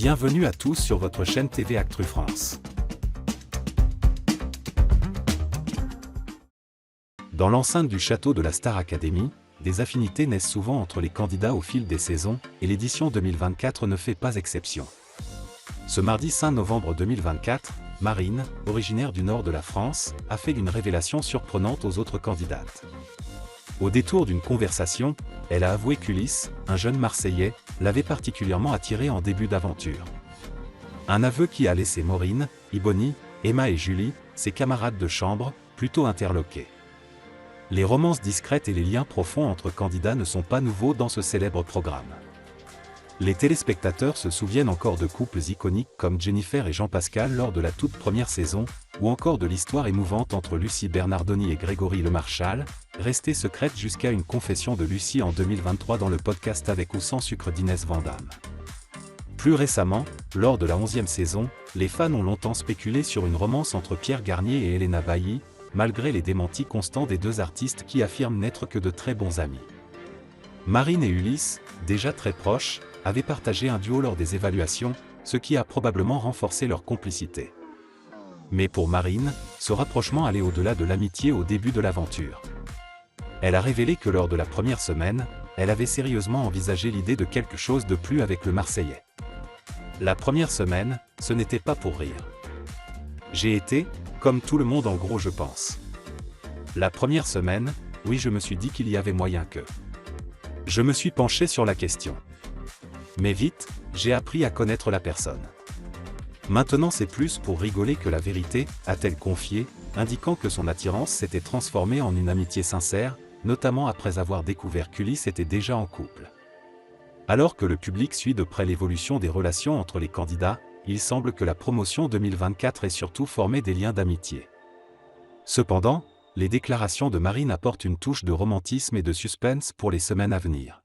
Bienvenue à tous sur votre chaîne TV Actu France. Dans l'enceinte du château de la Star Academy, des affinités naissent souvent entre les candidats au fil des saisons, et l'édition 2024 ne fait pas exception. Ce mardi 5 novembre 2024, Marine, originaire du nord de la France, a fait une révélation surprenante aux autres candidates. Au détour d'une conversation, elle a avoué qu'Ulysse, un jeune Marseillais, l'avait particulièrement attirée en début d'aventure. Un aveu qui a laissé Maureen, Ibony, Emma et Julie, ses camarades de chambre, plutôt interloqués. Les romances discrètes et les liens profonds entre candidats ne sont pas nouveaux dans ce célèbre programme. Les téléspectateurs se souviennent encore de couples iconiques comme Jennifer et Jean-Pascal lors de la toute première saison, ou encore de l'histoire émouvante entre Lucie Bernardoni et Grégory Lemarchal, restée secrète jusqu'à une confession de Lucie en 2023 dans le podcast Avec ou sans sucre d'Inès Vandamme. Plus récemment, lors de la 11e saison, les fans ont longtemps spéculé sur une romance entre Pierre Garnier et Elena Bailly, malgré les démentis constants des deux artistes qui affirment n'être que de très bons amis. Marine et Ulysse, déjà très proches, avaient partagé un duo lors des évaluations, ce qui a probablement renforcé leur complicité. Mais pour Marine, ce rapprochement allait au-delà de l'amitié au début de l'aventure. Elle a révélé que lors de la première semaine, elle avait sérieusement envisagé l'idée de quelque chose de plus avec le Marseillais. La première semaine, ce n'était pas pour rire. J'ai été, comme tout le monde en gros je pense. La première semaine, oui je me suis dit qu'il y avait moyen que. Je me suis penché sur la question. Mais vite, j'ai appris à connaître la personne. Maintenant c'est plus pour rigoler que la vérité, a-t-elle confié, indiquant que son attirance s'était transformée en une amitié sincère, notamment après avoir découvert qu'Ulysse était déjà en couple. Alors que le public suit de près l'évolution des relations entre les candidats, il semble que la promotion 2024 ait surtout formé des liens d'amitié. Cependant, les déclarations de Marine apportent une touche de romantisme et de suspense pour les semaines à venir.